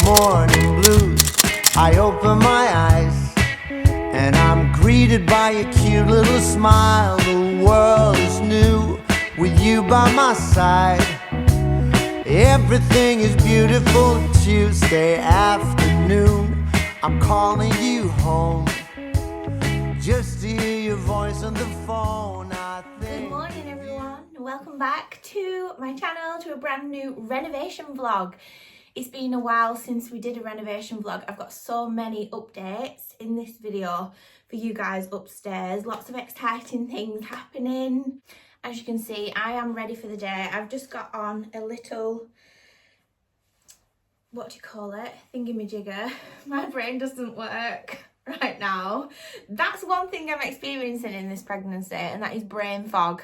morning blues. I open my eyes and I'm greeted by a cute little smile. The world is new with you by my side. Everything is beautiful Tuesday afternoon. I'm calling you home just to hear your voice on the phone. Good morning everyone, welcome back to my channel, to a brand new renovation vlog. It's been a while since we did a renovation vlog. I've got so many updates in this video for you guys upstairs. Lots of exciting things happening. As you can see, I am ready for the day. I've just got on a little, what do you call it, thingamajigger. My brain doesn't work right now. That's one thing I'm experiencing in this pregnancy, and that is brain fog.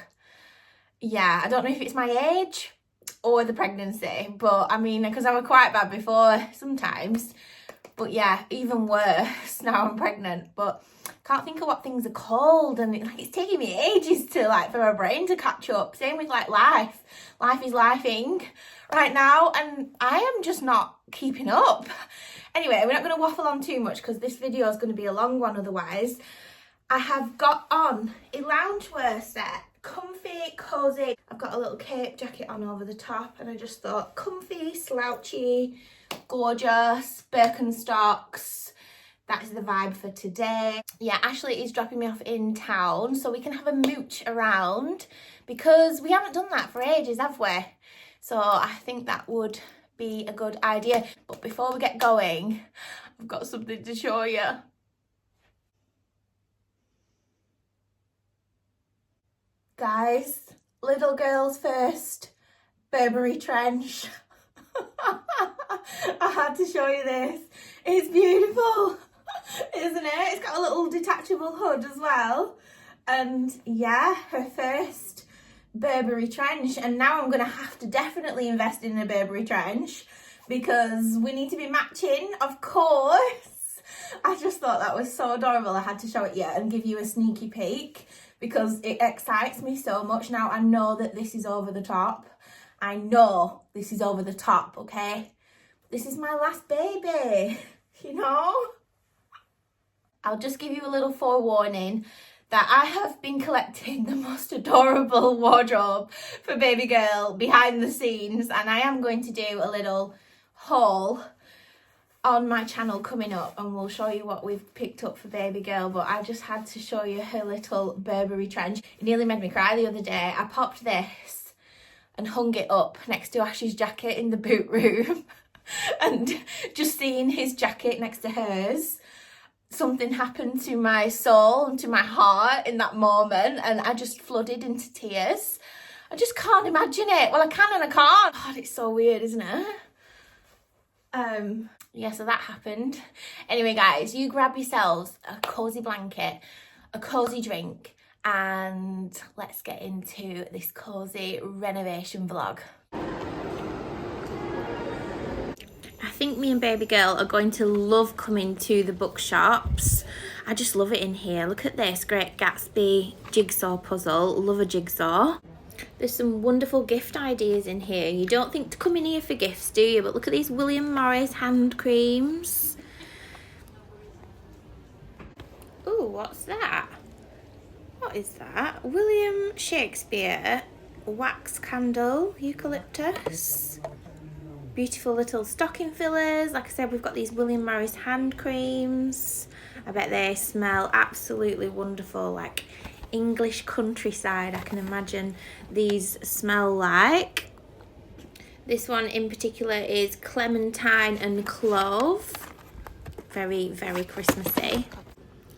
Yeah, I don't know if it's my age or the pregnancy, but I mean, because I was quite bad before sometimes, but yeah, even worse now I'm pregnant. But can't think of what things are called, and it's taking me ages to for my brain to catch up. Same with life is lifing right now, and I am just not keeping up. Anyway, we're not going to waffle on too much because this video is going to be a long one otherwise. I have got on a loungewear set, comfy, cozy. I've got a little cape jacket on over the top, and I just thought comfy, slouchy, gorgeous, Birkenstocks. That is the vibe for today. Yeah, Ashley is dropping me off in town so we can have a mooch around, because we haven't done that for ages, have we? So I think that would be a good idea. But before we get going, I've got something to show you. Guys, little girl's first Burberry trench. I had to show you this. It's beautiful, isn't it? It's got a little detachable hood as well. And yeah, her first Burberry trench. And now I'm going to have to definitely invest in a Burberry trench because we need to be matching, of course. I just thought that was so adorable. I had to show it you and give you a sneaky peek because it excites me so much. Now I know that this is over the top. I know this is over the top, okay? This is my last baby, you know? I'll just give you a little forewarning that I have been collecting the most adorable wardrobe for baby girl behind the scenes, and I am going to do a little haul on my channel coming up, and we'll show you what we've picked up for baby girl. But I just had to show you her little Burberry trench. It nearly made me cry the other day. I popped this and hung it up next to Ash's jacket in the boot room and just seeing his jacket next to hers, something happened to my soul and to my heart in that moment, and I just flooded into tears. I just can't imagine it. Well, I can and I can't. God, it's so weird, isn't it? Yeah, so that happened. Anyway, guys, you grab yourselves a cozy blanket, a cozy drink, and let's get into this cozy renovation vlog. I think me and baby girl are going to love coming to the Bookshops. I just love it in here. Look at this Great Gatsby jigsaw puzzle. Love a jigsaw. There's some wonderful gift ideas in here. You don't think to come in here for gifts, do you? But look at these William Morris hand creams. Ooh, what's that? What is that? William Shakespeare wax candle, eucalyptus. Beautiful little stocking fillers. Like I said, we've got these William Morris hand creams. I bet they smell absolutely wonderful, like English countryside. I can imagine these smell like. This one in particular is clementine and clove. Very, very Christmassy.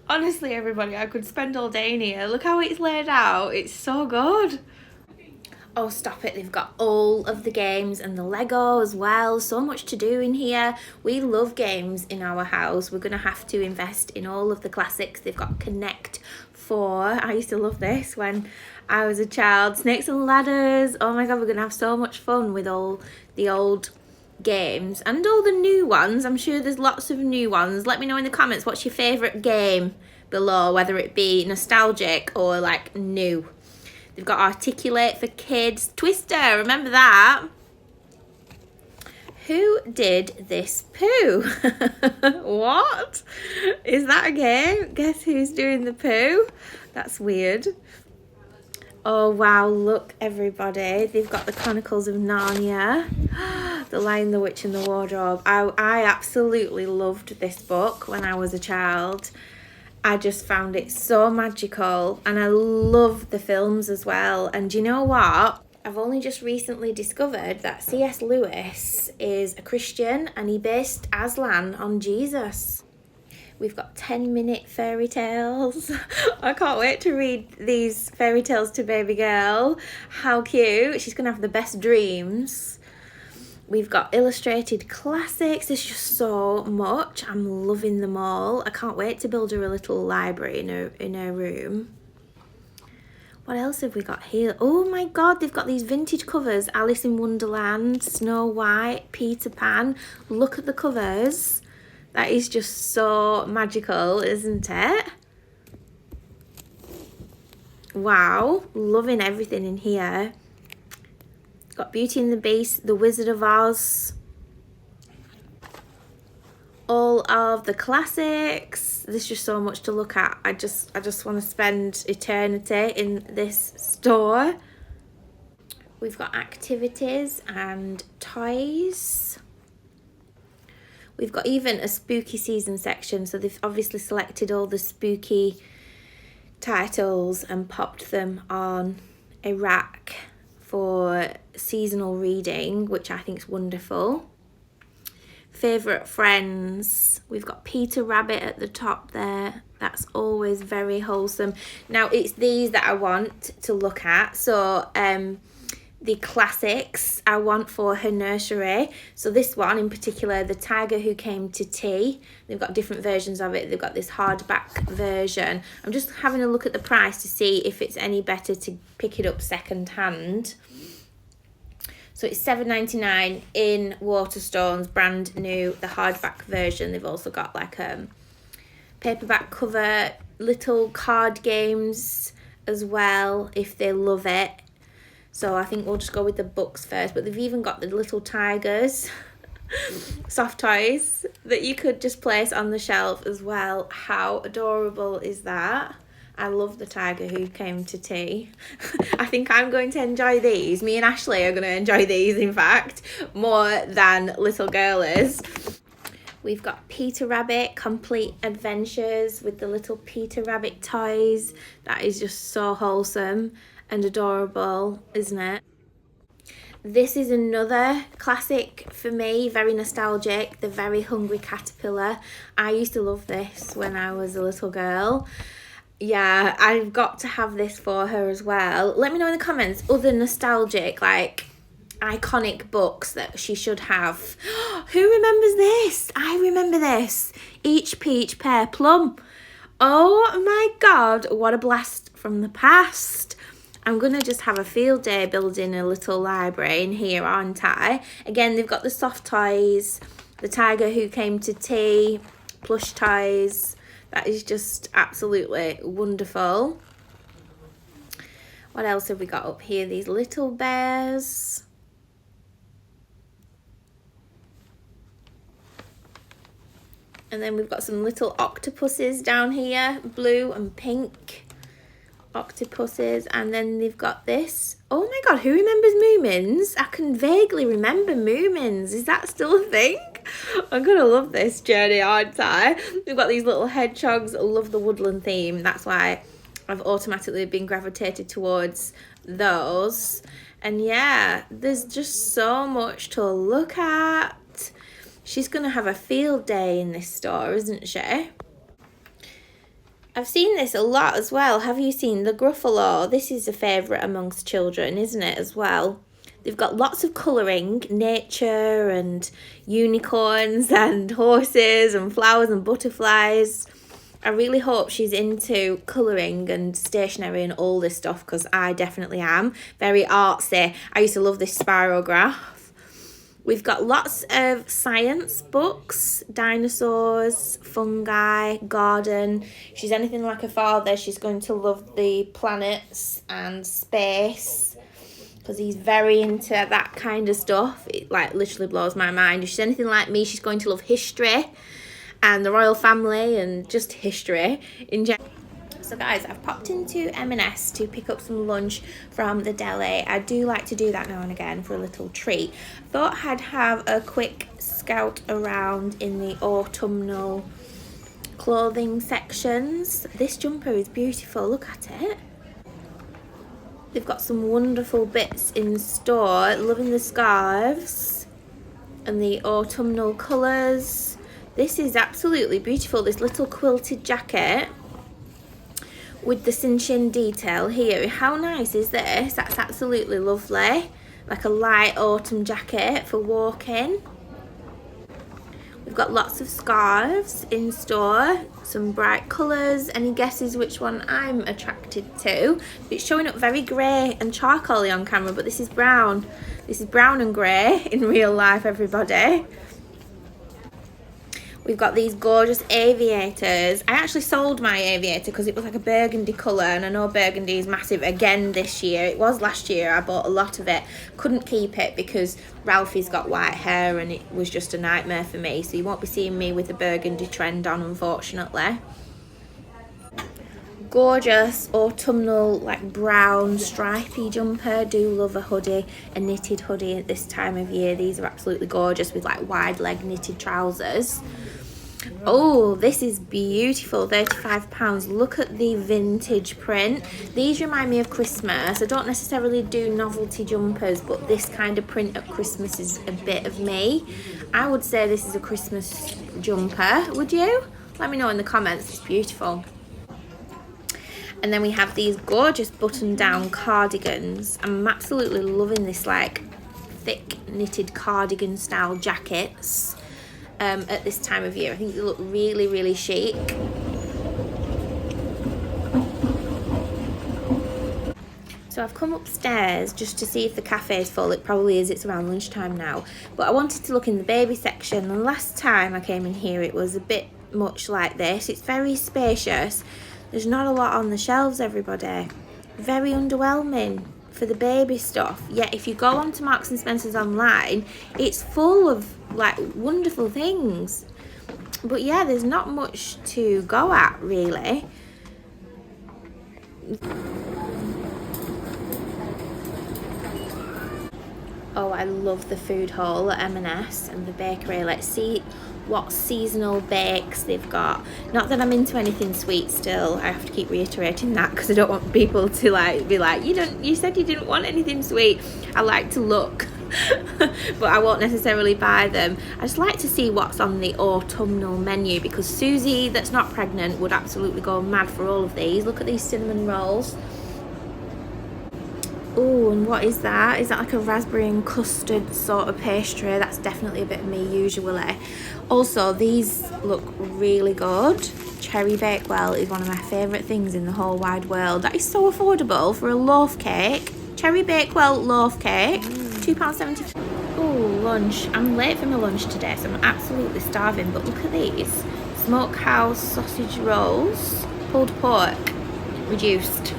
Honestly, everybody, I could spend all day in here. Look how it's laid out. It's so good. Oh, stop it. They've got all of the games and the Lego as well. So much to do in here. We love games in our house. We're going to have to invest in all of the classics. They've got Connect 4. I used to love this when I was a child. Snakes and Ladders. Oh my God, we're going to have so much fun with all the old games and all the new ones. I'm sure there's lots of new ones. Let me know in the comments what's your favourite game below, whether it be nostalgic or like new. They've got Articulate for kids. Twister, remember that? Who did this poo? What? Is that a game? Guess who's doing the poo? That's weird. Oh wow, look everybody. They've got the Chronicles of Narnia. The Lion, the Witch and the Wardrobe. I absolutely loved this book when I was a child. I just found it so magical, and I love the films as well. And you know what? I've only just recently discovered that C.S. Lewis is a Christian and he based Aslan on Jesus. We've got 10-minute fairy tales. I can't wait to read these fairy tales to baby girl. How cute. She's going to have the best dreams. We've got illustrated classics. There's just so much. I'm loving them all. I can't wait to build her a little library in her room. What else have we got here? Oh my god, they've got these vintage covers. Alice in Wonderland, Snow White, Peter Pan. Look at the covers. That is just so magical, isn't it? Wow, loving everything in here. Got Beauty and the Beast, The Wizard of Oz. All of the classics. There's just so much to look at. I just want to spend eternity in this store. We've got activities and toys. We've got even a spooky season section. So they've obviously selected all the spooky titles and popped them on a rack for seasonal reading, which I think is wonderful. Favourite friends. We've got Peter Rabbit at the top there. That's always very wholesome. Now, it's these that I want to look at. So, the classics I want for her nursery. So this one in particular, The Tiger Who Came to Tea. They've got different versions of it. They've got this hardback version. I'm just having a look at the price to see if it's any better to pick it up second hand. So it's $7.99 in Waterstones, brand new, the hardback version. They've also got like a paperback cover, little card games as well if they love it. So I think we'll just go with the books first. But they've even got the little tigers, soft toys, that you could just place on the shelf as well. How adorable is that? I love The Tiger Who Came to Tea. I think I'm going to enjoy these. Me and Ashley are going to enjoy these, in fact, more than little girl is. We've got Peter Rabbit, Complete Adventures with the little Peter Rabbit toys. That is just so wholesome and adorable, isn't it? This is another classic for me, very nostalgic, The Very Hungry Caterpillar. I used to love this when I was a little girl. Yeah, I've got to have this for her as well. Let me know in the comments other nostalgic, like iconic books that she should have. Who remembers this? I remember this. Each Peach, Pear, Plum. Oh my god, what a blast from the past. I'm going to just have a field day building a little library in here, aren't I? Again, they've got the soft toys, The Tiger Who Came to Tea, plush toys. That is just absolutely wonderful. What else have we got up here? These little bears. And then we've got some little octopuses down here, blue and pink octopuses. And then they've got this. Oh my god, who remembers Moomins? I can vaguely remember Moomins. Is that still a thing? I'm gonna love this journey, aren't I? We've got these little hedgehogs. I love the woodland theme. That's why I've automatically been gravitated towards those. And yeah, there's just so much to look at. She's gonna have a field day in this store, isn't she? I've seen this a lot as well. Have you seen the Gruffalo? This is a favourite amongst children, isn't it, as well? They've got lots of colouring, nature and unicorns and horses and flowers and butterflies. I really hope she's into colouring and stationery and all this stuff, because I definitely am. Very artsy. I used to love this spirograph. We've got lots of science books, dinosaurs, fungi, garden. If she's anything like her father, she's going to love the planets and space. because he's very into that kind of stuff. It like literally blows my mind. If she's anything like me, she's going to love history and the royal family and just history in general. So guys, I've popped into M&S to pick up some lunch from the deli. I do like to do that now and again for a little treat. Thought I'd have a quick scout around in the autumnal clothing sections. This jumper is beautiful, look at it. They've got some wonderful bits in store. Loving the scarves and the autumnal colours. This is absolutely beautiful, this little quilted jacket with the cinch-in detail here. How nice is this? That's absolutely lovely. Like a light autumn jacket for walking. We've got lots of scarves in store, some bright colours. Any guesses which one I'm attracted to? It's showing up very grey and charcoaly on camera, but this is brown. This is brown and grey in real life, everybody. We've got these gorgeous aviators. I actually sold my aviator because it was like a burgundy colour, and I know burgundy is massive again this year. It was last year, I bought a lot of it. Couldn't keep it because Ralphie's got white hair and it was just a nightmare for me. So you won't be seeing me with the burgundy trend on, unfortunately. Gorgeous autumnal like brown stripy jumper. Do love a hoodie, a knitted hoodie at this time of year. These are absolutely gorgeous with like wide leg knitted trousers. Oh, this is beautiful, £35. Look at the vintage print. These remind me of Christmas. I don't necessarily do novelty jumpers, but this kind of print at Christmas is a bit of me. I would say this is a Christmas jumper, would you? Let me know in the comments. It's beautiful. And then we have these gorgeous button-down cardigans. I'm absolutely loving this like thick knitted cardigan style jackets at this time of year. I think they look really, really chic. So I've come upstairs just to see if the cafe is full. It probably is, it's around lunchtime now. But I wanted to look in the baby section, and last time I came in here it was a bit much like this. It's very spacious. There's not a lot on the shelves, everybody. Very underwhelming for the baby stuff. Yet if you go onto Marks and Spencer's online, it's full of like wonderful things. But yeah, there's not much to go at really. Oh, I love the food hall at M&S and the bakery. Let's see what seasonal bakes they've got. Not that I'm into anything sweet still. I have to keep reiterating that because I don't want people to like be like, you said you didn't want anything sweet. I like to look but I won't necessarily buy them. I just like to see what's on the autumnal menu because Suzy, that's not pregnant, would absolutely go mad for all of these. Look at these cinnamon rolls. Oh, and what is that? Is that like a raspberry and custard sort of pastry? That's definitely a bit of me usually. Also, these look really good. Cherry Bakewell is one of my favourite things in the whole wide world. That is so affordable for a loaf cake. Cherry Bakewell loaf cake, £2.70. Oh, lunch. I'm late for my lunch today, so I'm absolutely starving. But look at these. Smokehouse sausage rolls, pulled pork, reduced.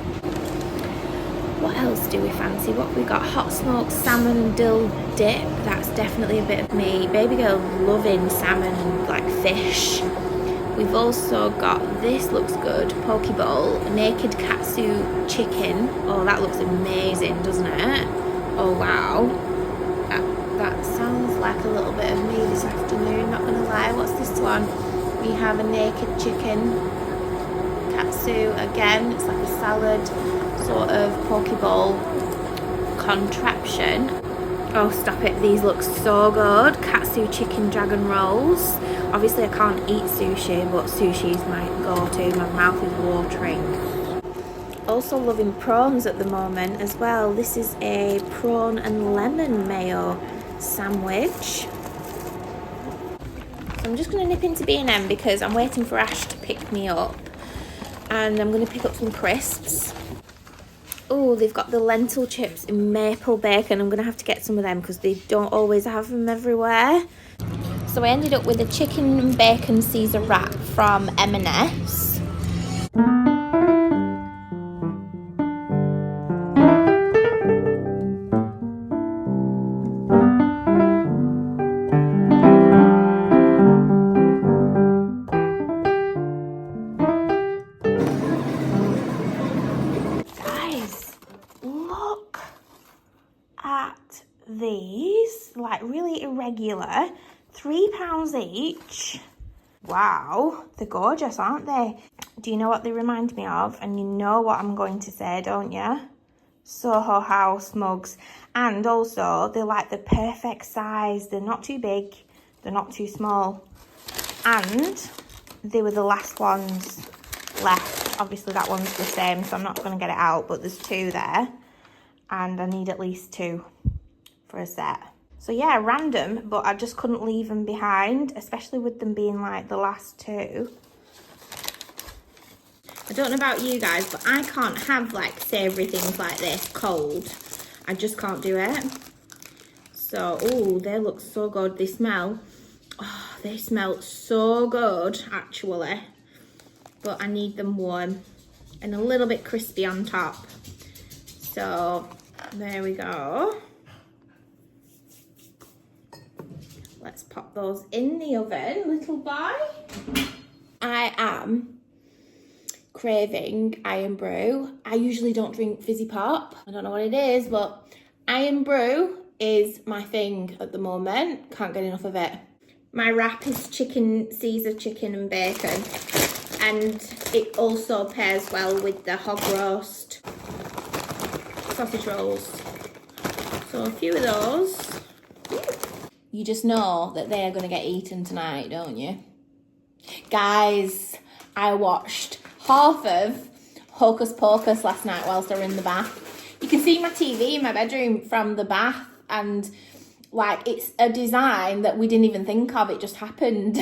What else do we fancy? What have we got? Hot smoked salmon dill dip. That's definitely a bit of me. Baby girl loving salmon and like fish. We've also got, this looks good, poke bowl, naked katsu chicken. Oh, that looks amazing, doesn't it? Oh, wow. That sounds like a little bit of me this afternoon, not gonna lie. What's this one? We have a naked chicken katsu again. It's like a salad sort of poke bowl contraption. Oh, stop it, these look so good. Katsu chicken dragon rolls. Obviously I can't eat sushi, but sushi is my go-to. My mouth is watering. Also loving prawns at the moment as well. This is a prawn and lemon mayo sandwich. So I'm just going to nip into B&M because I'm waiting for Ash to pick me up. And I'm going to pick up some crisps. Oh, they've got the lentil chips in maple bacon. I'm going to have to get some of them because they don't always have them everywhere. So I ended up with a chicken and bacon Caesar wrap from M&S. popular. £3 each. Wow, they're gorgeous, aren't they? Do you know what they remind me of? And you know what I'm going to say, don't you? Soho House mugs. And also, they're like the perfect size. They're not too big, they're not too small. And they were the last ones left. Obviously that one's the same, so I'm not going to get it out, but there's 2 there. And I need at least 2 for a set. So yeah, random, but I just couldn't leave them behind, especially with them being like the last 2. I don't know about you guys, but I can't have like savoury things like this cold. I just can't do it. So, oh, they look so good. They smell, oh, they smell so good actually. But I need them warm and a little bit crispy on top. So there we go. Let's pop those in the oven, little boy. I am craving Iron Brew. I usually don't drink fizzy pop. I don't know what it is, but Iron Brew is my thing at the moment. Can't get enough of it. My wrap is chicken, Caesar chicken and bacon. And it also pairs well with the hog roast sausage rolls. So a few of those. You just know that they are going to get eaten tonight, don't you? Guys, I watched half of Hocus Pocus last night whilst I was in the bath. You can see my TV in my bedroom from the bath, and like it's a design that we didn't even think of, it just happened.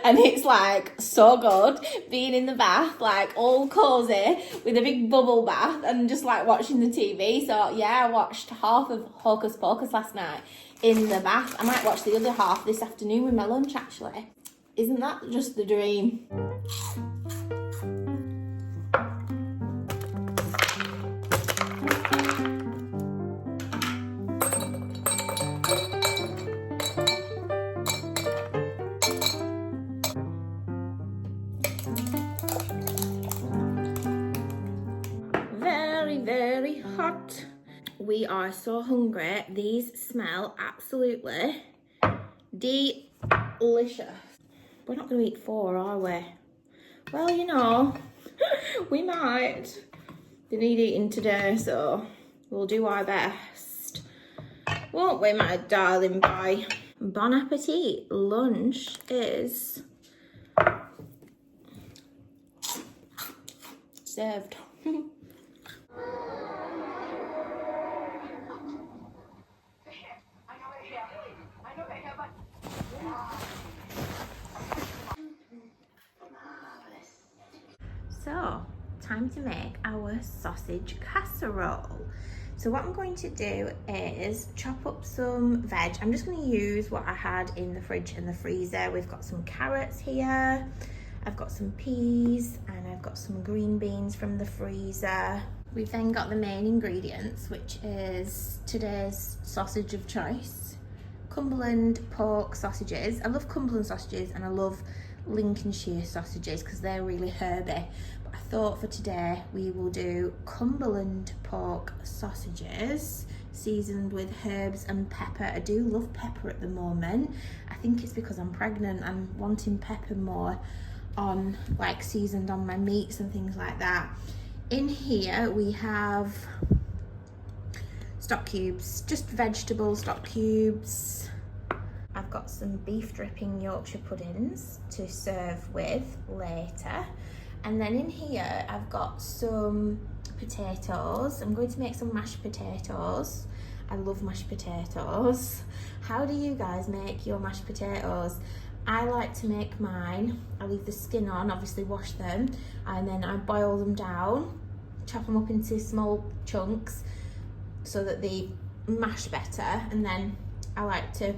And it's like so good being in the bath, like all cozy with a big bubble bath and just like watching the TV. So yeah, I watched half of Hocus Pocus last night in the bath. I might watch the other half this afternoon with my lunch actually. Isn't that just the dream? Very hot. We are so hungry. These smell absolutely delicious. We're not going to eat 4, are we? Well, you know, we might. They need eating today, so we'll do our best. Won't we, my darling boy? Bon appetit. Lunch is served. So, time to make our sausage casserole. So what I'm going to do is chop up some veg. I'm just going to use what I had in the fridge and the freezer. We've got some carrots here, I've got some peas, and I've got some green beans from the freezer. We've then got the main ingredients, which is today's sausage of choice, Cumberland pork sausages. I love Cumberland sausages and I love Lincolnshire sausages because they're really herby. But I thought for today we will do Cumberland pork sausages seasoned with herbs and pepper. I do love pepper at the moment. I think it's because I'm pregnant. I'm wanting pepper more on, like, seasoned on my meats and things like that. In here we have stock cubes, just vegetable stock cubes. I've got some beef dripping Yorkshire puddings to serve with later. And then in here I've got some potatoes. I'm going to make some mashed potatoes. I love mashed potatoes. How do you guys make your mashed potatoes? I like to make mine, I leave the skin on, obviously wash them, and then I boil them down, chop them up into small chunks so that they mash better, and then I like to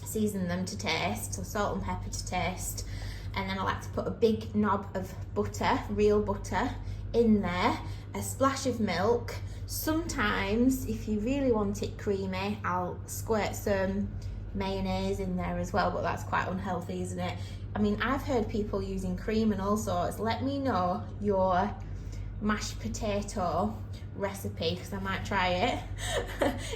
season them to taste, so salt and pepper to taste, and then I like to put a big knob of butter, real butter, in there, a splash of milk. Sometimes, if you really want it creamy, I'll squirt some mayonnaise in there as well, but that's quite unhealthy, isn't it? I mean, I've heard people using cream and all sorts. Let me know your mashed potato recipe because I might try it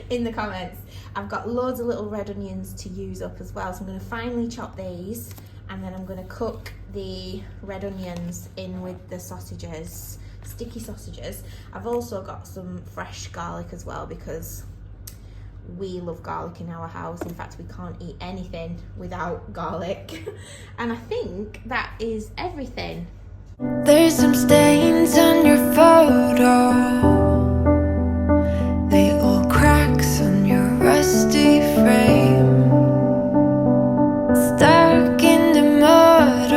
in the comments. I've got loads of little red onions to use up as well, so I'm going to finely chop these and then I'm going to cook the red onions in with the sausages, sticky sausages. I've also got some fresh garlic as well because we love garlic in our house. In fact, we can't eat anything without garlic. And I think that is everything. There's some stains on your photo, little cracks on your rusty frame, stuck in the mud,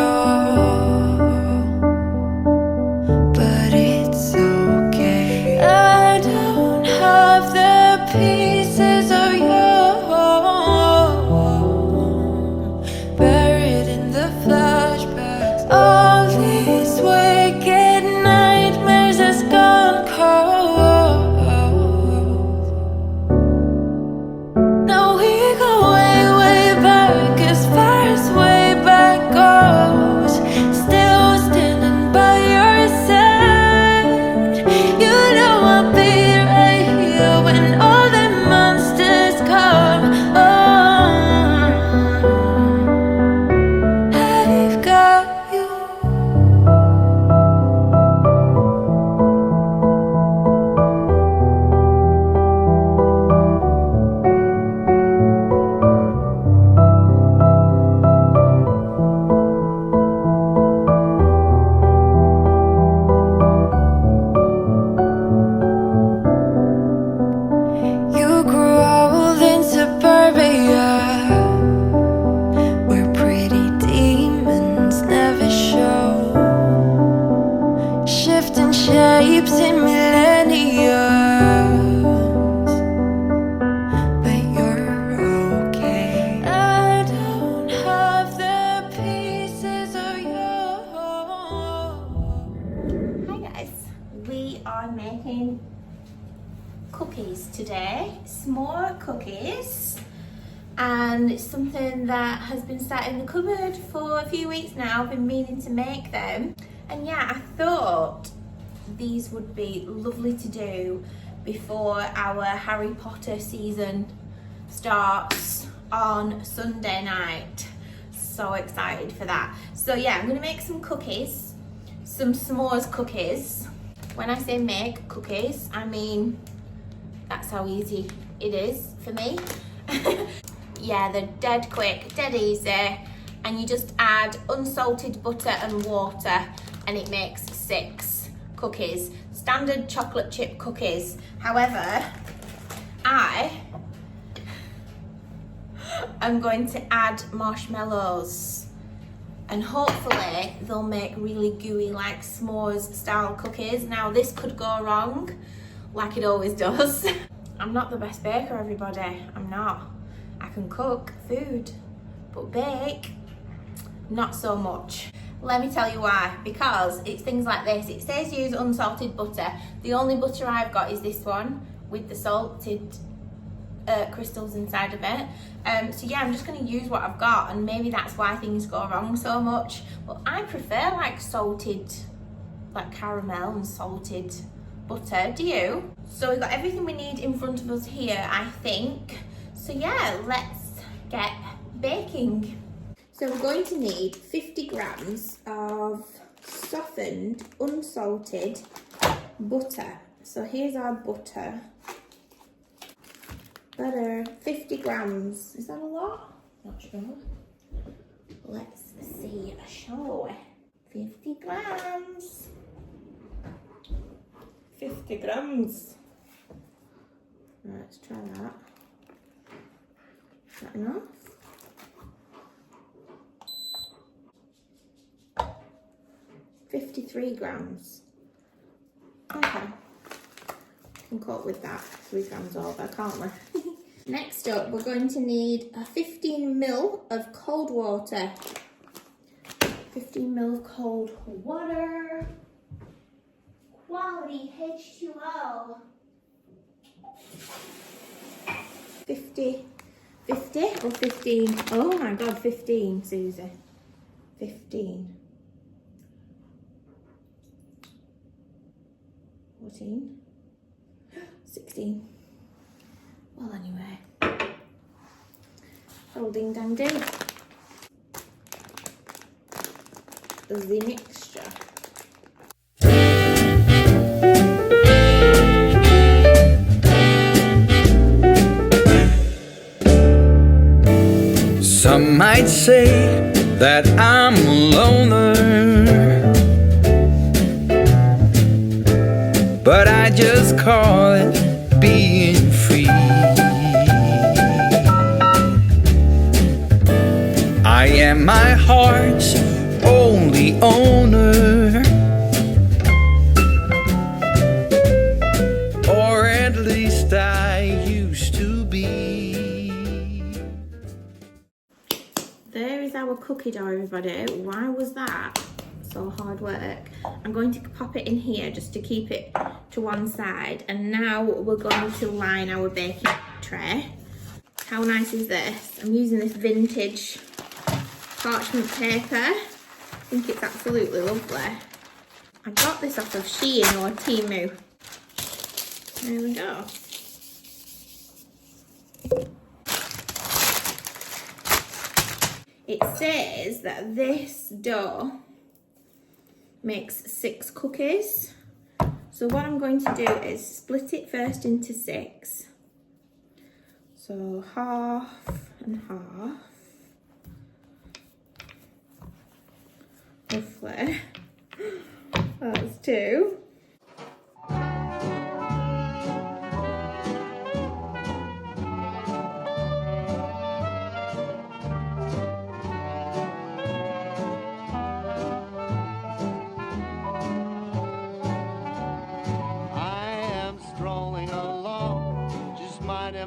but it's okay. I don't have the pieces of you buried in the flashbacks. All these wicked nightmares has gone cold. Now we go way, way back, as far as way back goes. Still standing by your side. You know I'll be right here when all the monsters come. I've got you. You grew old in suburbia, where pretty demons never show, shifting shapes in millennia, but you're okay. I don't have the pieces of you. Hi guys, we are making cookies today, s'more cookies, and it's something that has been sat in the cupboard for a few weeks now. I've been meaning to make them, and yeah, I thought these would be lovely to do before our Harry Potter season starts on Sunday night. So excited for that. So yeah, I'm gonna make some cookies, some s'mores cookies. When I say make cookies, I mean that's how easy it is for me. Yeah, they're dead quick, dead easy, and you just add unsalted butter and water and it makes 6 cookies, standard chocolate chip cookies. However, I am going to add marshmallows and hopefully they'll make really gooey, like s'mores style cookies. Now this could go wrong like it always does. I'm not the best baker, everybody. I'm not. I can cook food, but bake, not so much. Let me tell you why. Because it's things like this. It says use unsalted butter. The only butter I've got is this one with the salted crystals inside of it. So yeah, I'm just going to use what I've got, and maybe that's why things go wrong so much. But I prefer like salted, like caramel and salted butter. Do you? So we've got everything we need in front of us here, I think. So yeah, let's get baking. So we're going to need 50 grams of softened, unsalted butter. So here's our butter. Butter, 50 grams. Is that a lot? Not sure. Let's see, shall we? 50 grams. 50 grams. Right, let's try that. Is that enough? $53 grams. Okay. We can cope with that. 3 grams over, can't we? Next up, we're going to need a 15 ml of cold water. 15 ml of cold water. Quality H2O. 50 or 15? Oh my god, 15, Suzy. 15. 14. 16. Well, anyway. Oh, ding dang ding. The mixture. Some might say that I'm a loner, but I just call it being free. I am my heart's only owner, or at least I used to be. There is our cookie dough, everybody. Why was that so hard work? I'm going to pop it in here just to keep it to one side, and now we're going to line our baking tray. How nice is this? I'm using this vintage parchment paper. I think it's absolutely lovely. I got this off of Shein or Temu. There we go. It says that this dough makes 6 cookies. So what I'm going to do is split it first into 6. So half and half. Roughly. That's 2.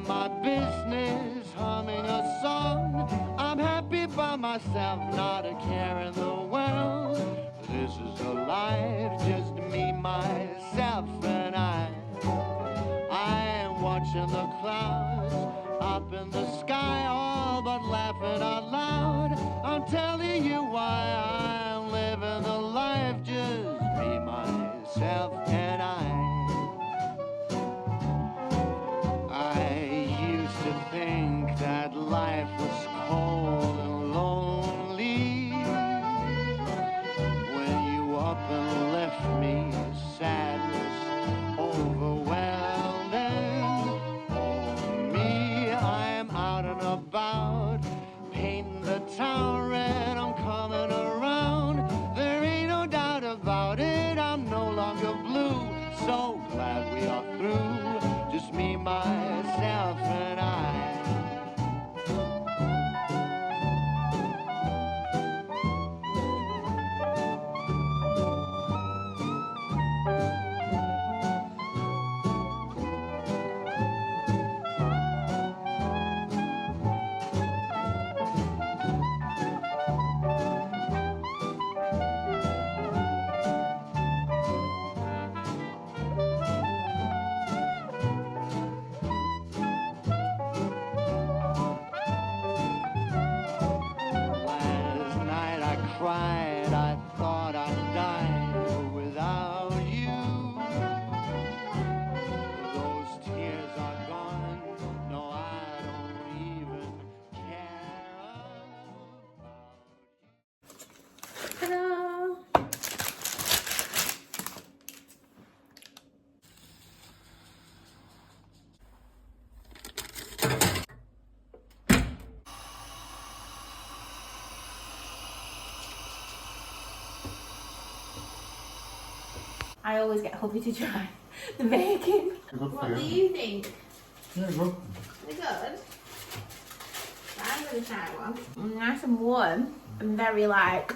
My business, humming a song. I'm happy by myself, not a care in the world. This is a life, just me, myself, and I. I am watching the clouds up in the sky, all but laughing out loud. I'm telling you why I'm living the life, just me, myself, and I. Think that life was cold and lonely when you up and left me, sadness overwhelming. Oh, me, I'm out and about, painting the town red. I'm coming around, there ain't no doubt about it. I'm no longer blue, so glad we are through. Just me, myself, and I. Cried, I thought I'd die without you. Those tears are gone, no, I don't even care about you. Ta-da! I always get hubby to try the baking. What do you think? Yeah, good. They're good. I'm gonna try one. Nice and warm and very like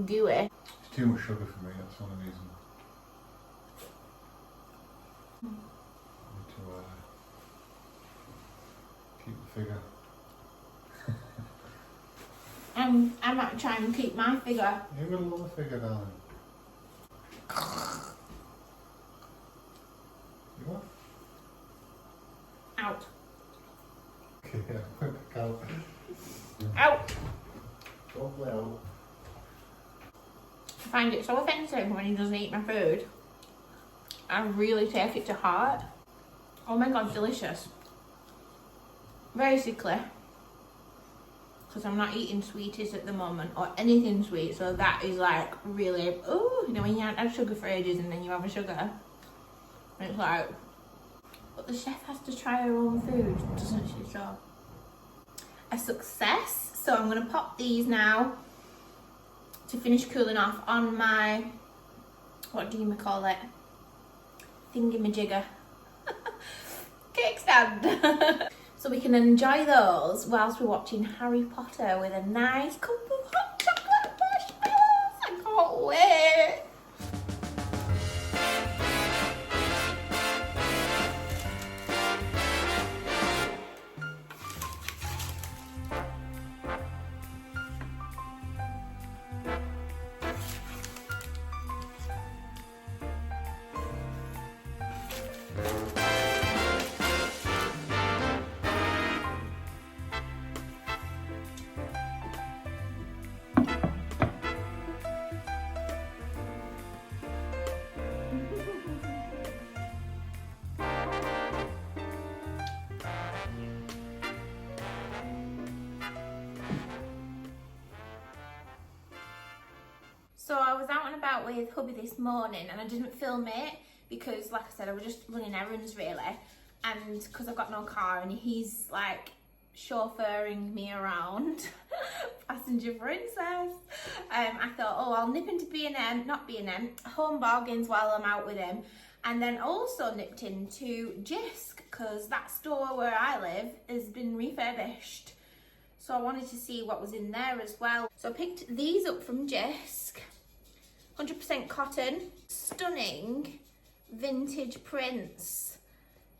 gooey. It's too much sugar for me, that's one of the reasons. Need to keep the figure. I might try and keep my figure. You've got a little figure, darling. You what? Out. Okay, yeah, back out. Out. Totally out. I find it so offensive when he doesn't eat my food. I really take it to heart. Oh my god, delicious. Very sickly, because I'm not eating sweeties at the moment, or anything sweet, so that is like really, oh, you know when you haven't had sugar for ages and then you have a sugar, and it's like, but the chef has to try her own food, doesn't she? So, a success. So I'm going to pop these now to finish cooling off on my, what do you call it, thingamajigger, cake stand. So we can enjoy those whilst we're watching Harry Potter with a nice cup of hot chocolate marshmallows. I can't wait. So I was out and about with hubby this morning and I didn't film it because, like I said, I was just running errands really, and because I've got no car and he's like chauffeuring me around, passenger princess, I thought, oh, I'll nip into Home Bargains while I'm out with him, and then also nipped into Jysk because that store where I live has been refurbished. So I wanted to see what was in there as well. So I picked these up from Jysk. 100% cotton, stunning vintage prints,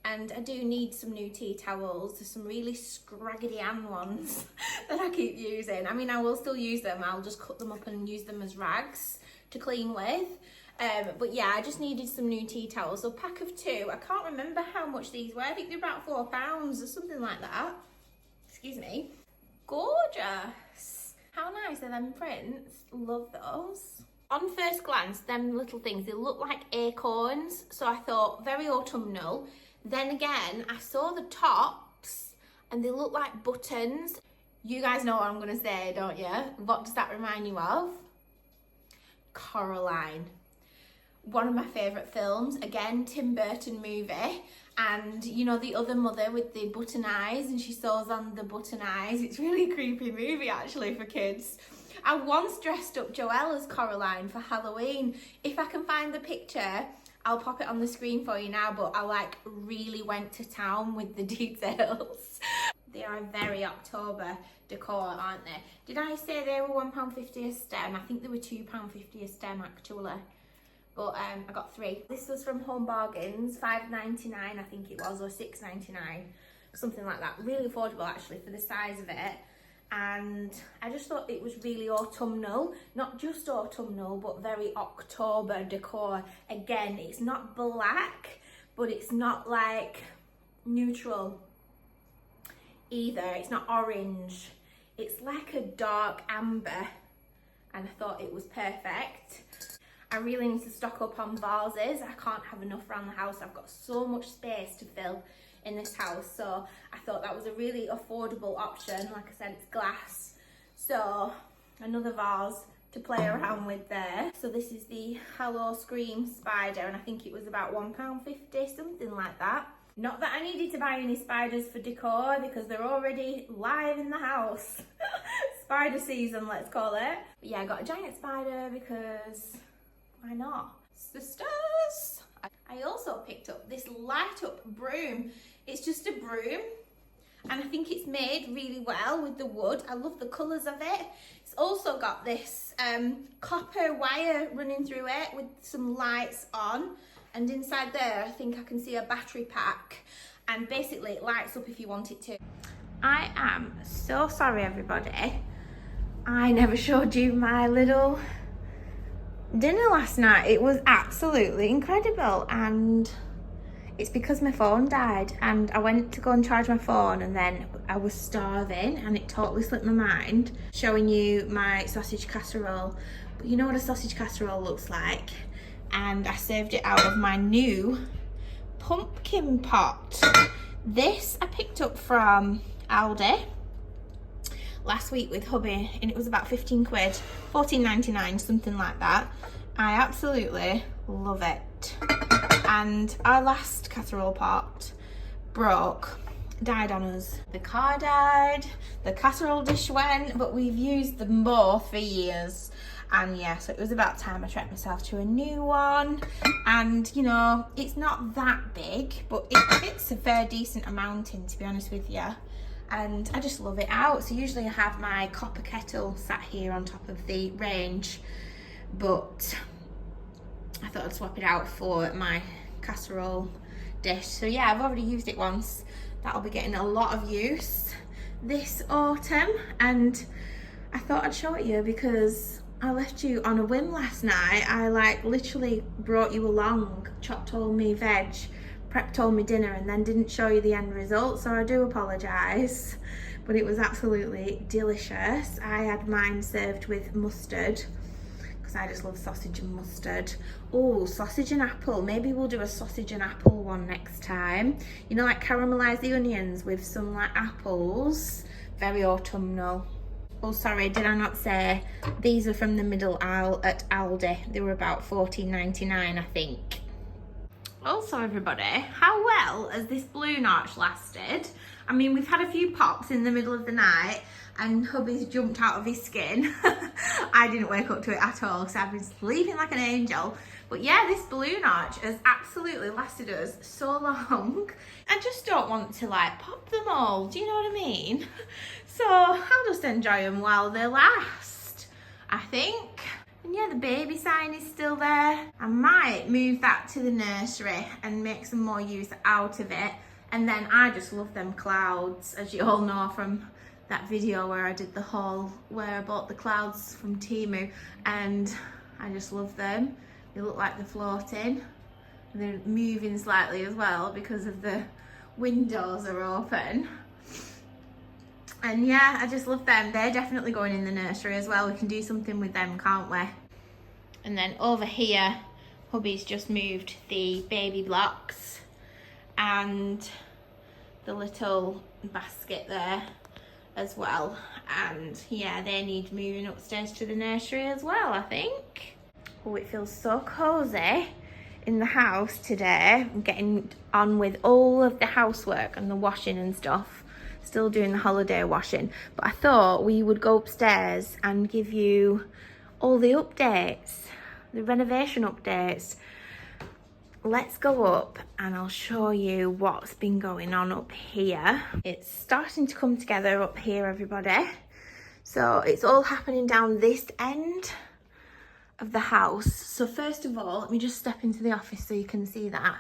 and I do need some new tea towels. There's some really scraggedy Ann ones that I keep using. I mean, I will still use them. I'll just cut them up and use them as rags to clean with. But yeah, I just needed some new tea towels. So pack of 2. I can't remember how much these were. I think they're about £4 or something like that. Excuse me. Gorgeous. How nice are them prints? Love those. On first glance, them little things, they look like acorns, so I thought very autumnal. Then again, I saw the tops and they look like buttons. You guys know what I'm gonna say, don't you? What does that remind you of? Coraline. One of my favourite films, again, Tim Burton movie. And you know the other mother with the button eyes, and she sews on the button eyes. It's really a creepy movie actually for kids. I once dressed up Joelle as Coraline for Halloween. If I can find the picture, I'll pop it on the screen for you now, but I like really went to town with the details. They are very October decor, aren't they? Did I say they were £1.50 a stem? I think they were £2.50 a stem actually. But I got 3. This was from Home Bargains, $5.99 I think it was, or $6.99, something like that. Really affordable actually for the size of it. And I just thought it was really autumnal, not just autumnal, but very October decor. Again, it's not black, but it's not like neutral either. It's not orange. It's like a dark amber, and I thought it was perfect. I really need to stock up on vases. I can't have enough around the house. I've got so much space to fill in this house, so I thought that was a really affordable option. Like I said, it's glass, so another vase to play around with there. So this is the Hello Scream spider, and I think it was about £1.50, something like that. Not that I needed to buy any spiders for decor because they're already live in the house. Spider season, let's call it. But yeah, I got a giant spider because why not? Sisters! I also picked up this light up broom. It's just a broom, and I think it's made really well with the wood. I love the colours of it. It's also got this copper wire running through it with some lights on, and inside there I think I can see a battery pack, and basically it lights up if you want it to. I am so sorry everybody, I never showed you my little dinner last night. It was absolutely incredible, and it's because my phone died and I went to go and charge my phone, and then I was starving and it totally slipped my mind showing you my sausage casserole. But you know what a sausage casserole looks like? and I served it out of my new pumpkin pot. This I picked up from Aldi last week with hubby, and it was about 15 quid, 14.99, something like that. I absolutely love it. And our last casserole pot broke, died on us. The car died, the casserole dish went, but we've used them both for years. And yeah, so it was about time I treated myself to a new one. And you know, it's not that big, but it fits a fair decent amount in, to be honest with you. And I just love it out. So usually I have my copper kettle sat here on top of the range, but I thought I'd swap it out for my casserole dish. So yeah, I've already used it once. That'll be getting a lot of use this autumn, and I thought I'd show it you because I left you on a whim last night. I like literally brought you along, chopped all me veg, prepped all my dinner, and then didn't show you the end result, so I do apologise, but it was absolutely delicious. I had mine served with mustard because I just love sausage and mustard. Oh, sausage and apple. Maybe we'll do a sausage and apple one next time. You know, like caramelise the onions with some like apples. Very autumnal. Oh, sorry, did I not say these are from the middle aisle at Aldi? They were about 14.99, I think. Also, everybody, how well has this balloon arch lasted? I mean, we've had a few pops in the middle of the night and hubby's jumped out of his skin. I didn't wake up to it at all because I've been sleeping like an angel. But yeah, this balloon arch has absolutely lasted us so long. I just don't want to like pop them all, do you know what I mean? So I'll just enjoy them while they last, I think. And yeah, the baby sign is still there. I might move that to the nursery and make some more use out of it. And then I just love them clouds, as you all know from that video where I did the haul where I bought the clouds from Temu, and I just love them. They look like they're floating. And they're moving slightly as well because of the windows are open. And yeah, I just love them. They're definitely going in the nursery as well. We can do something with them, can't we? And then over here, hubby's just moved the baby blocks and the little basket there as well. And yeah, they need moving upstairs to the nursery as well, I think. Oh, it feels so cozy in the house today. I'm getting on with all of the housework and the washing and stuff. Still doing the holiday washing, but I thought we would go upstairs and give you all the updates, the renovation updates. Let's go up and I'll show you what's been going on up here. It's starting to come together up here, everybody. So it's all happening down this end of the house. So first of all, let me just step into the office so you can see that.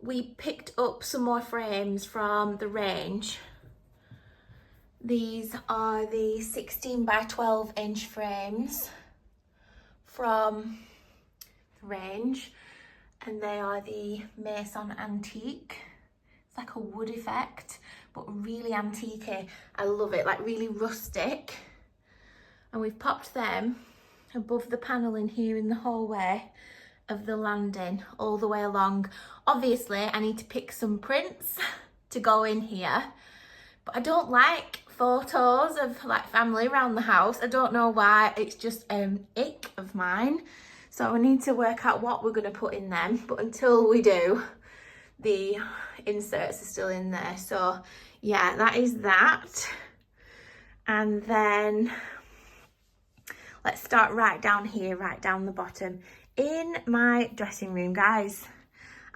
We picked up some more frames from the range. These are the 16 by 12 inch frames from the range, and they are the Mason Antique. It's like a wood effect, but really antique-y. I love it, like really rustic. And we've popped them above the panel in here in the hallway of the landing all the way along. Obviously, I need to pick some prints to go in here, but I don't like photos of like family around the house. I don't know why, it's just an ick of mine. So I need to work out what we're going to put in them, but until we do, the inserts are still in there. So yeah, that is that. And then let's start right down here, right down the bottom. In my dressing room, guys,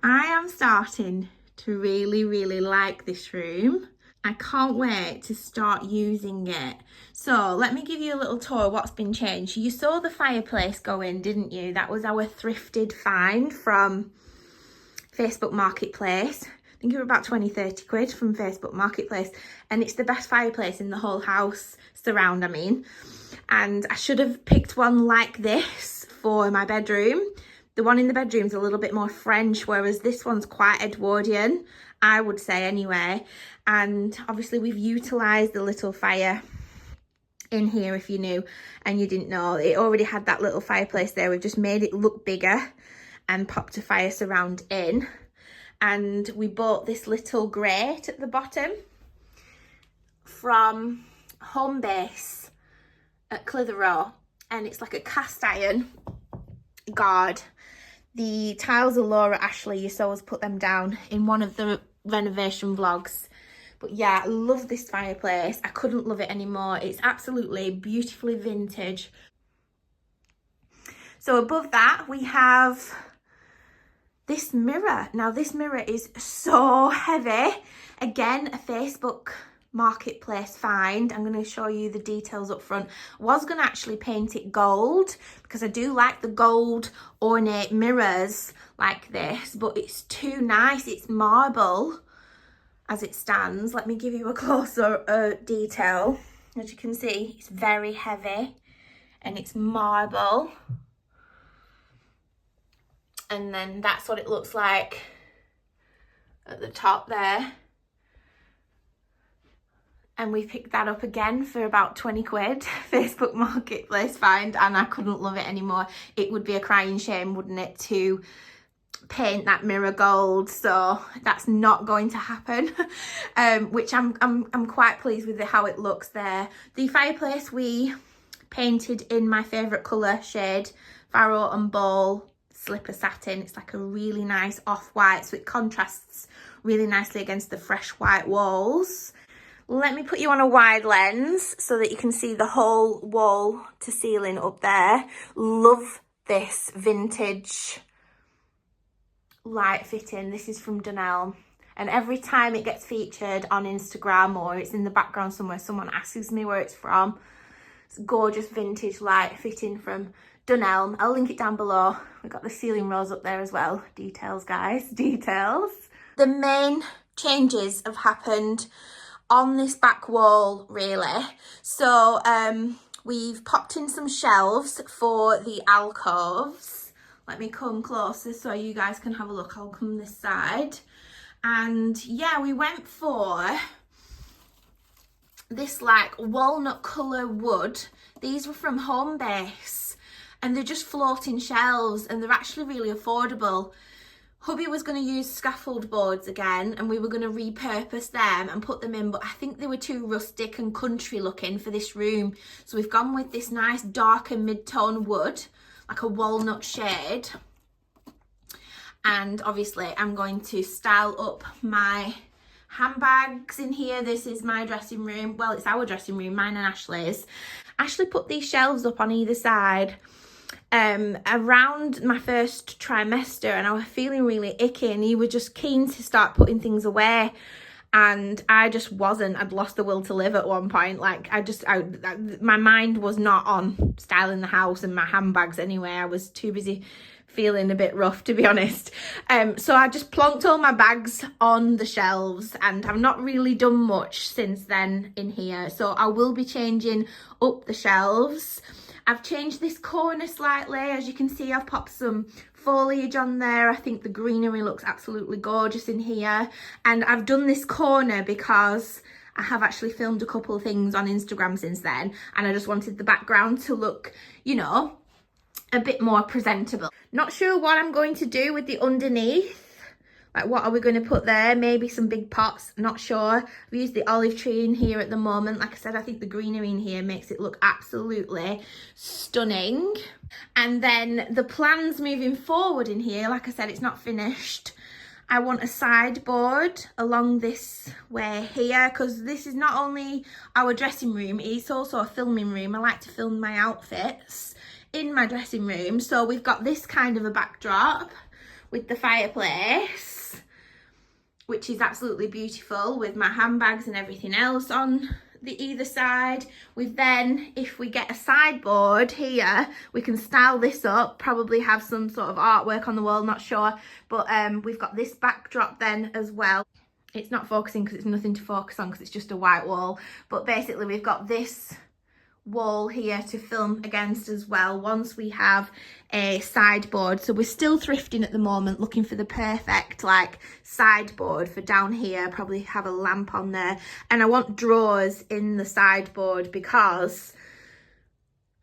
I am starting to really like this room. I can't wait to start using it. So let me give you a little tour of what's been changed. You saw the fireplace go in, didn't you? That was our thrifted find from Facebook Marketplace. I think it was about 20-30 quid from Facebook Marketplace. And it's the best fireplace in the whole house, surround I mean. And I should have picked one like this for my bedroom. The one in the bedroom's a little bit more French, whereas this one's quite Edwardian, I would say anyway. And obviously we've utilised the little fire in here, if you knew and you didn't know. It already had that little fireplace there. We've just made it look bigger and popped a fire surround in. And we bought this little grate at the bottom from Home Base at Clitheroe, and it's like a cast iron guard. The tiles are Laura Ashley, you saw us put them down in one of the renovation vlogs. But yeah, I love this fireplace. I couldn't love it anymore. It's absolutely beautifully vintage. So above that we have this mirror. Now this mirror is so heavy. Again, a Facebook Marketplace find. I'm going to show you the details up front. Was going to actually paint it gold because I do like the gold ornate mirrors like this, but it's too nice. It's marble as it stands. Let me give you a closer detail. As you can see, it's very heavy and it's marble. And then that's what it looks like at the top there. And we picked that up again for about 20 quid, Facebook Marketplace find, and I couldn't love it anymore. It would be a crying shame, wouldn't it, to paint that mirror gold, so that's not going to happen. Which I'm quite pleased with how it looks there. The fireplace we painted in my favourite colour shade, Farrow and Ball slipper satin. It's like a really nice off-white, so it contrasts really nicely against the fresh white walls. Let me put you on a wide lens so that you can see the whole wall to ceiling up there. Love this vintage light fitting. This is from Dunelm, and every time it gets featured on Instagram or it's in the background somewhere, someone asks me where it's from. It's gorgeous vintage light fitting from Dunelm. I'll link it down below. We've got the ceiling rose up there as well. Details, guys, details. The main changes have happened on this back wall, really. So we've popped in some shelves for the alcoves. Let me come closer so you guys can have a look. I'll come this side. And yeah, we went for this like walnut colour wood. These were from Home Base, and they're just floating shelves, and they're actually really affordable. Hubby was going to use scaffold boards again, and we were going to repurpose them and put them in, but I think they were too rustic and country looking for this room. So we've gone with this nice darker mid-tone wood, like a walnut shade. And obviously I'm going to style up my handbags in here. This is my dressing room. Well, it's our dressing room, mine and Ashley's. Ashley put these shelves up on either side around my first trimester, and I was feeling really icky, and he was just keen to start putting things away, and I just wasn't. I'd lost the will to live at one point. Like my mind was not on styling the house and my handbags anyway. I was too busy feeling a bit rough, to be honest. So I just plonked all my bags on the shelves, and I've not really done much since then in here. So I will be changing up the shelves. I've changed this corner slightly. As you can see, I've popped some foliage on there. I think the greenery looks absolutely gorgeous in here. And I've done this corner because I have actually filmed a couple of things on Instagram since then, and I just wanted the background to look, you know, a bit more presentable. Not sure what I'm going to do with the underneath. Like, what are we going to put there? Maybe some big pots, not sure. I've used the olive tree in here at the moment. Like I said, I think the greenery in here makes it look absolutely stunning. And then the plans moving forward in here, like I said, it's not finished. I want a sideboard along this way here, because this is not only our dressing room, it's also a filming room. I like to film my outfits in my dressing room. So we've got this kind of a backdrop with the fireplace, which is absolutely beautiful, with my handbags and everything else on the either side. We've then, if we get a sideboard here, we can style this up, probably have some sort of artwork on the wall, not sure. But we've got this backdrop then as well. It's not focusing because it's nothing to focus on because it's just a white wall. But basically we've got this wall here to film against as well once we have a sideboard. So we're still thrifting at the moment, looking for the perfect like sideboard for down here. Probably have a lamp on there, and I want drawers in the sideboard because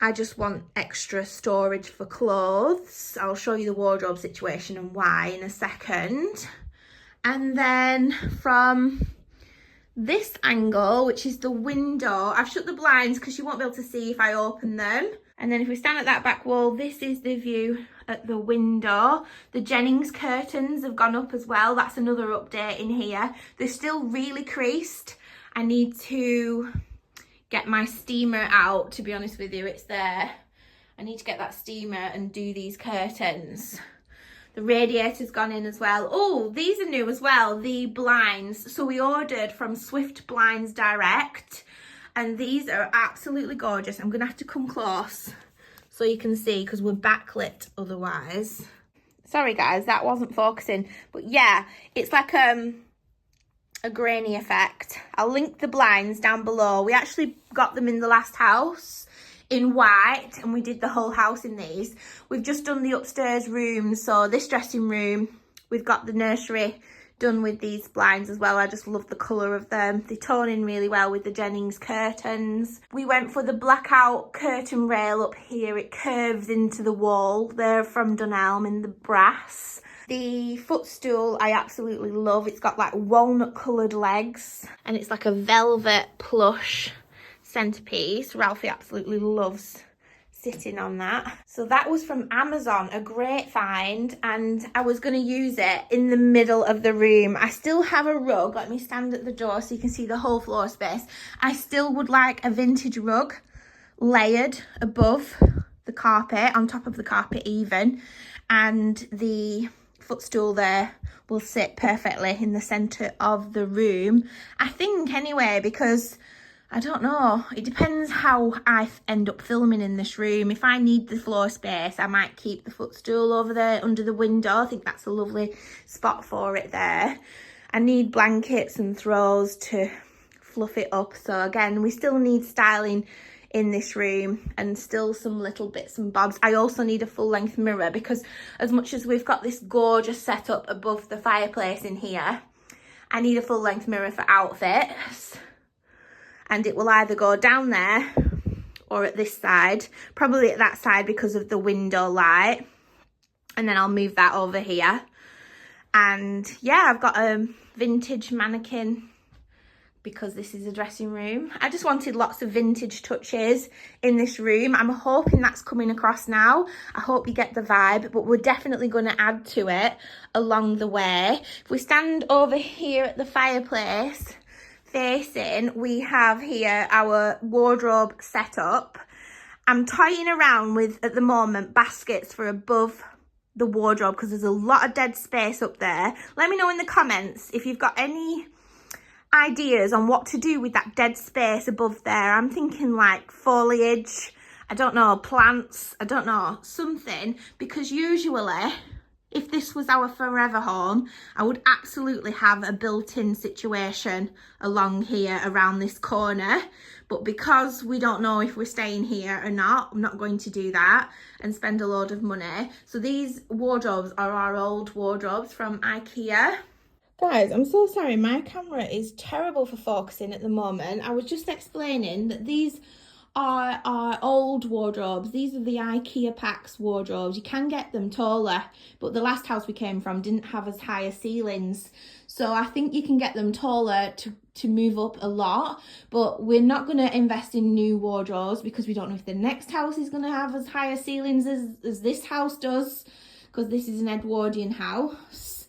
I just want extra storage for clothes. I'll show you the wardrobe situation and why in a second. And then from this angle, which is the window, I've shut the blinds because you won't be able to see if I open them. And then if we stand at that back wall, this is the view at the window. The Jennings curtains have gone up as well. That's another update in here. They're still really creased. I need to get my steamer out, to be honest with you. It's there. I need to get that steamer and do these curtains. The radiator's gone in as well. Oh, these are new as well, the blinds. So we ordered from Swift Blinds Direct, and these are absolutely gorgeous. I'm gonna have to come close so you can see because we're backlit otherwise. Sorry guys, that wasn't focusing, but yeah, it's like a grainy effect. I'll link the blinds down below. We actually got them in the last house in white, and we did the whole house in these. We've just done the upstairs room, so this dressing room, we've got the nursery done with these blinds as well. I just love the colour of them. They tone in really well with the Jennings curtains. We went for the blackout curtain rail up here. It curves into the wall. They're from Dunelm in the brass. The footstool I absolutely love. It's got like walnut coloured legs, and it's like a velvet plush centerpiece. Ralphie absolutely loves sitting on that. So that was from Amazon, a great find, and I was going to use it in the middle of the room. I still have a rug. Let me stand at the door so you can see the whole floor space. I still would like a vintage rug layered above the carpet, on top of the carpet even, and the footstool there will sit perfectly in the center of the room, I think, anyway, because I don't know, it depends how I end up filming in this room. If I need the floor space, I might keep the footstool over there under the window. I think that's a lovely spot for it there. I need blankets and throws to fluff it up. So again, we still need styling in this room and still some little bits and bobs. I also need a full length mirror because as much as we've got this gorgeous setup above the fireplace in here, I need a full length mirror for outfits. And it will either go down there or at this side, probably at that side because of the window light. And then I'll move that over here. And yeah, I've got a vintage mannequin because this is a dressing room. I just wanted lots of vintage touches in this room. I'm hoping that's coming across now. I hope you get the vibe, but we're definitely going to add to it along the way. If we stand over here at the fireplace facing, we have here our wardrobe setup. I'm toying around with, at the moment, baskets for above the wardrobe because there's a lot of dead space up there. Let me know in the comments if you've got any ideas on what to do with that dead space above there. I'm thinking like foliage, I don't know, plants, I don't know, something, because usually if this was our forever home, I would absolutely have a built-in situation along here around this corner. But because we don't know if we're staying here or not, I'm not going to do that and spend a load of money. So these wardrobes are our old wardrobes from IKEA. Guys, I'm so sorry, my camera is terrible for focusing at the moment. I was just explaining that these are our old wardrobes. These are the IKEA Pax wardrobes. You can get them taller, but the last house we came from didn't have as high as ceilings. So I think you can get them taller to move up a lot, but we're not going to invest in new wardrobes because we don't know if the next house is going to have as high as ceilings as this house does, because this is an Edwardian house.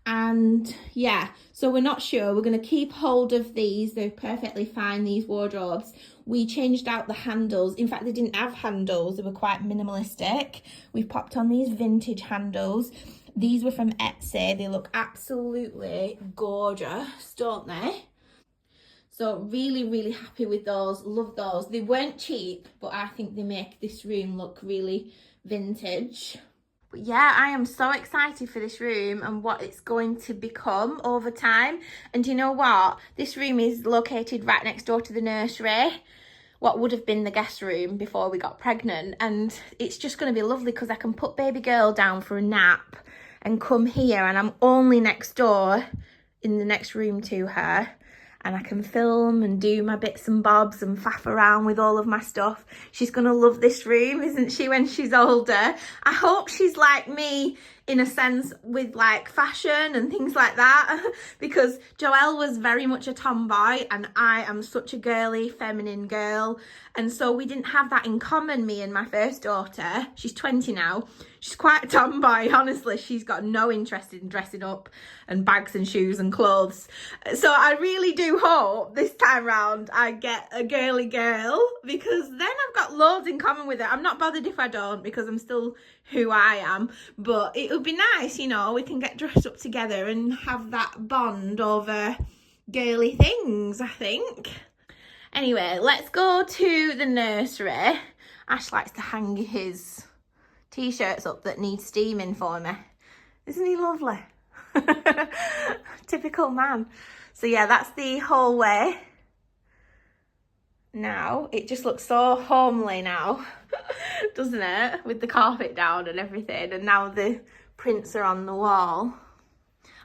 And yeah, so we're not sure. We're going to keep hold of these. They're perfectly fine, these wardrobes. We changed out the handles. In fact, they didn't have handles. They were quite minimalistic. We've popped on these vintage handles. These were from Etsy. They look absolutely gorgeous, don't they? So really, really happy with those. Love those. They weren't cheap, but I think they make this room look really vintage. But yeah, I am so excited for this room and what it's going to become over time. And you know what? This room is located right next door to the nursery, what would have been the guest room before we got pregnant. And it's just going to be lovely because I can put baby girl down for a nap and come here, and I'm only next door in the next room to her. and I can film and do my bits and bobs and faff around with all of my stuff. She's gonna love this room, isn't she, when she's older? I hope she's like me in a sense with like fashion and things like that, because Joelle was very much a tomboy and I am such a girly, feminine girl, and so we didn't have that in common, me and my first daughter. She's 20 now. She's quite a tomboy, honestly. She's got no interest in dressing up and bags and shoes and clothes. So I really do hope this time round I get a girly girl, because then I've got loads in common with her. I'm not bothered if I don't, because I'm still who I am, but it would be nice, you know, we can get dressed up together and have that bond over girly things, I think. Anyway, let's go to the nursery. Ash likes to hang his t-shirts up that need steaming for me. Isn't he lovely? Typical man. So yeah, that's the hallway. Now, it just looks so homely now, doesn't it? With the carpet down and everything. And now the prints are on the wall.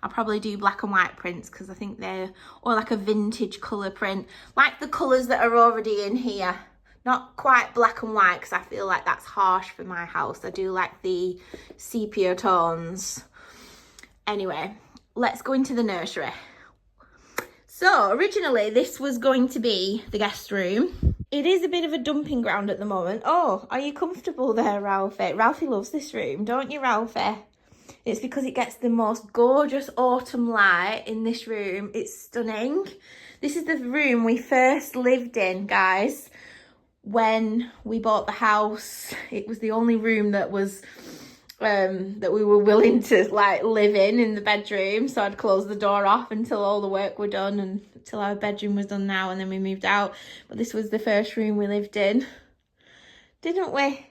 I'll probably do black and white prints because I think they're, or like a vintage colour print. Like the colours that are already in here. Not quite black and white because I feel like that's harsh for my house. I do like the sepia tones. Anyway, let's go into the nursery. So originally this was going to be the guest room. It is a bit of a dumping ground at the moment. Oh, are you comfortable there, Ralphie? Ralphie loves this room, don't you, Ralphie? It's because it gets the most gorgeous autumn light in this room. It's stunning. This is the room we first lived in, guys. When we bought the house, it was the only room that was that we were willing to like live in the bedroom. So I'd close the door off until all the work were done and until our bedroom was done now, and then we moved out. But this was the first room we lived in, didn't we?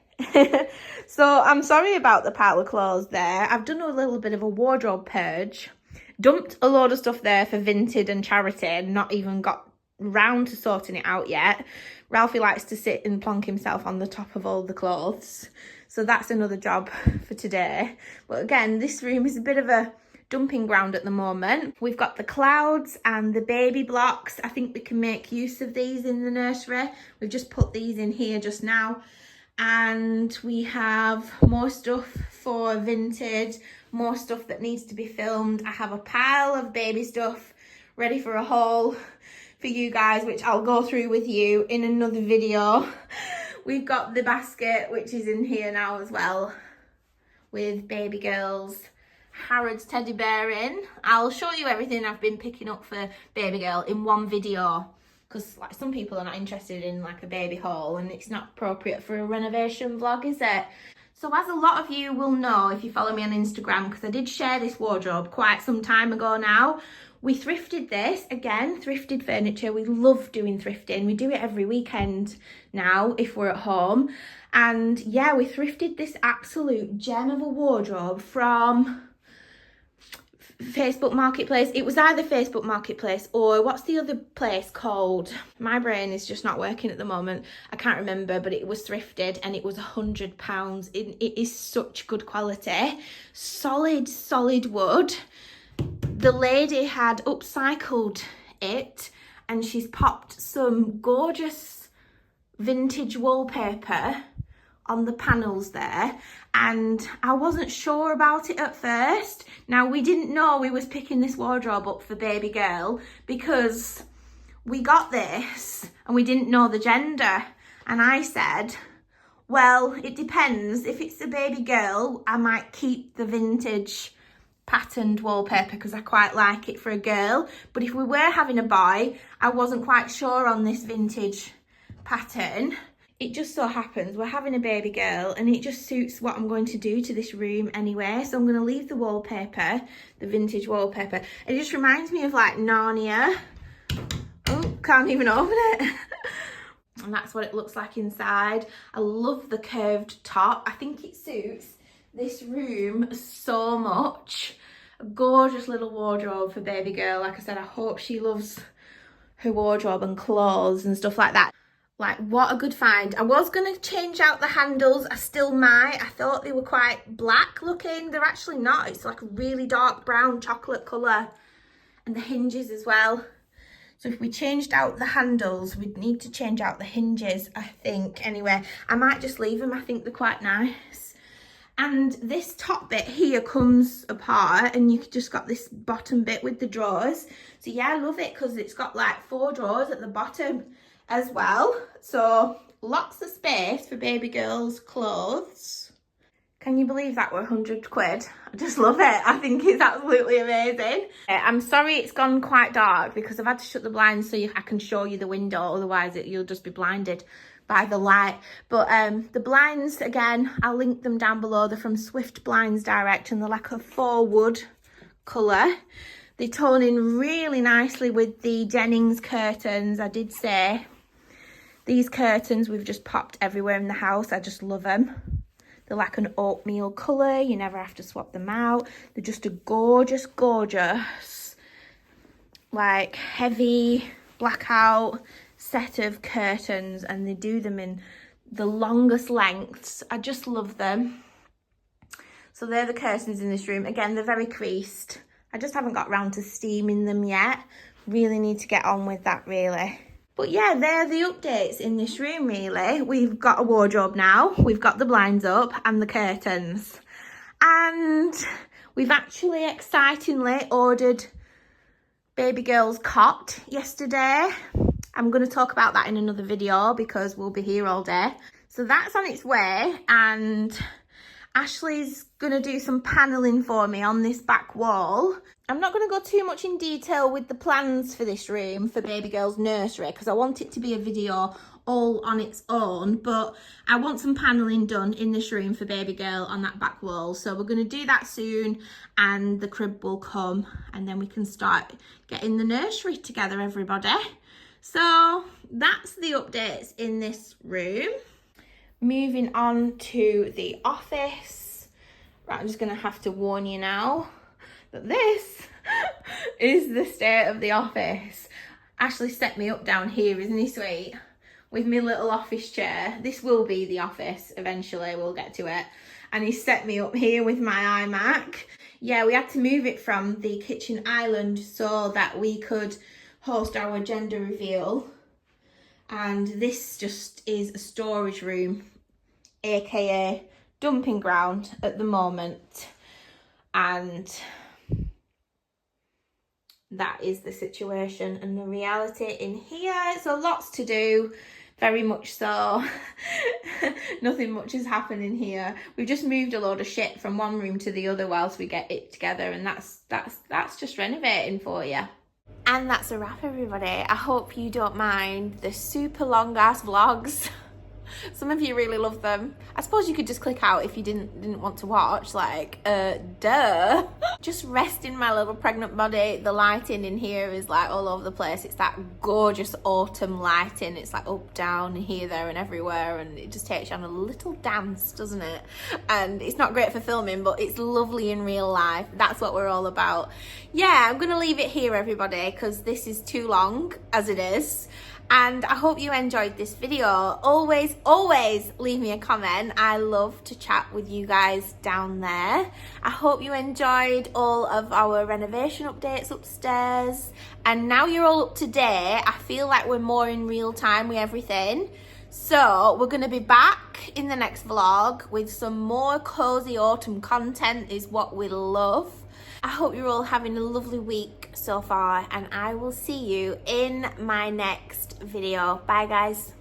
So I'm sorry about the pile of clothes there. I've done a little bit of a wardrobe purge, dumped a load of stuff there for Vinted and charity, and not even got round to sorting it out yet. Ralphie likes to sit and plonk himself on the top of all the clothes, so that's another job for today. But again, this room is a bit of a dumping ground at the moment. We've got the clouds and the baby blocks. I think we can make use of these in the nursery. We've just put these in here just now. And we have more stuff for Vinted, more stuff that needs to be filmed. I have a pile of baby stuff ready for a haul for you guys, which I'll go through with you in another video. We've got the basket, which is in here now as well, with baby girls. Harrod's teddy bear in. I'll show you everything I've been picking up for baby girl in one video, because like some people are not interested in like a baby haul, and it's not appropriate for a renovation vlog, is it? So as a lot of you will know if you follow me on Instagram, because I did share this wardrobe quite some time ago now, we thrifted this. Again, thrifted furniture. We love doing thrifting. We do it every weekend now if we're at home. And yeah, we thrifted this absolute gem of a wardrobe from Facebook Marketplace. It was either Facebook Marketplace or what's the other place called? My brain is just not working at the moment. I can't remember, but it was thrifted and it was £100. It is such good quality. Solid wood. The lady had upcycled it and she's popped some gorgeous vintage wallpaper on the panels there, and I wasn't sure about it at first. Now, we didn't know we was picking this wardrobe up for baby girl because we got this and we didn't know the gender, and I said, well, it depends. If it's a baby girl, I might keep the vintage patterned wallpaper because I quite like it for a girl, but if we were having a boy, I wasn't quite sure on this vintage pattern. It just so happens we're having a baby girl and it just suits what I'm going to do to this room anyway. So I'm going to leave the wallpaper, the vintage wallpaper. It just reminds me of like Narnia. Oh, can't even open it. And that's what it looks like inside. I love the curved top. I think it suits this room so much. A gorgeous little wardrobe for baby girl. Like I said, I hope she loves her wardrobe and clothes and stuff like that. Like, what a good find. I was going to change out the handles. I still might. I thought they were quite black looking. They're actually not. It's like a really dark brown chocolate colour. And the hinges as well. So if we changed out the handles, we'd need to change out the hinges, I think. Anyway, I might just leave them. I think they're quite nice. And this top bit here comes apart and you've just got this bottom bit with the drawers. So yeah, I love it because it's got like 4 drawers at the bottom as well. So lots of space for baby girl's clothes. Can you believe that were 100 quid? I just love it. I think it's absolutely amazing. I'm sorry it's gone quite dark because I've had to shut the blinds so I can show you the window. Otherwise you'll just be blinded by the light. But the blinds, again, I'll link them down below. They're from Swift Blinds Direct and they're like a 4 wood colour. They tone in really nicely with the Jennings curtains. I did say these curtains we've just popped everywhere in the house. I just love them. They're like an oatmeal colour. You never have to swap them out. They're just a gorgeous, gorgeous, like heavy blackout set of curtains, and they do them in the longest lengths. I just love them. So they're the curtains in this room. Again, they're very creased. I just haven't got round to steaming them yet. Really need to get on with that, really. But yeah, they're the updates in this room, really. We've got a wardrobe now. We've got the blinds up and the curtains. And we've actually excitingly ordered baby girl's cot yesterday. I'm going to talk about that in another video because we'll be here all day. So that's on its way, and Ashley's going to do some paneling for me on this back wall. I'm not going to go too much in detail with the plans for this room for baby girl's nursery because I want it to be a video all on its own, but I want some paneling done in this room for baby girl on that back wall. So we're going to do that soon, and the crib will come, and then we can start getting the nursery together, everybody. So that's the updates in this room. Moving on to the office. Right, I'm just going to have to warn you now that this is the state of the office. Ashley set me up down here, isn't he sweet? With my little office chair. This will be the office eventually, we'll get to it. And he set me up here with my iMac. Yeah, we had to move it from the kitchen island so that we could host our gender reveal. And this just is a storage room, aka dumping ground at the moment. And that is the situation and the reality in here. So lots to do, very much so. Nothing much is happening here. We've just moved a load of shit from one room to the other whilst we get it together, and that's just renovating for you. And that's a wrap, everybody. I hope you don't mind the super long ass vlogs. Some of you really love them. I suppose you could just click out if you didn't want to watch, like, duh. Just rest in my little pregnant body. The lighting in here is like all over the place. It's that gorgeous autumn lighting. It's like up, down, here, there and everywhere, and it just takes you on a little dance, doesn't it? And it's not great for filming, but it's lovely in real life. That's what we're all about. Yeah, I'm gonna leave it here, everybody, because this is too long as it is. And I hope you enjoyed this video. Always leave me a comment. I love to chat with you guys down there. I hope you enjoyed all of our renovation updates upstairs. And now you're all up to date, I feel like we're more in real time with everything. So we're going to be back in the next vlog with some more cozy autumn content is what we love. I hope you're all having a lovely week so far, and I will see you in my next video. Bye guys.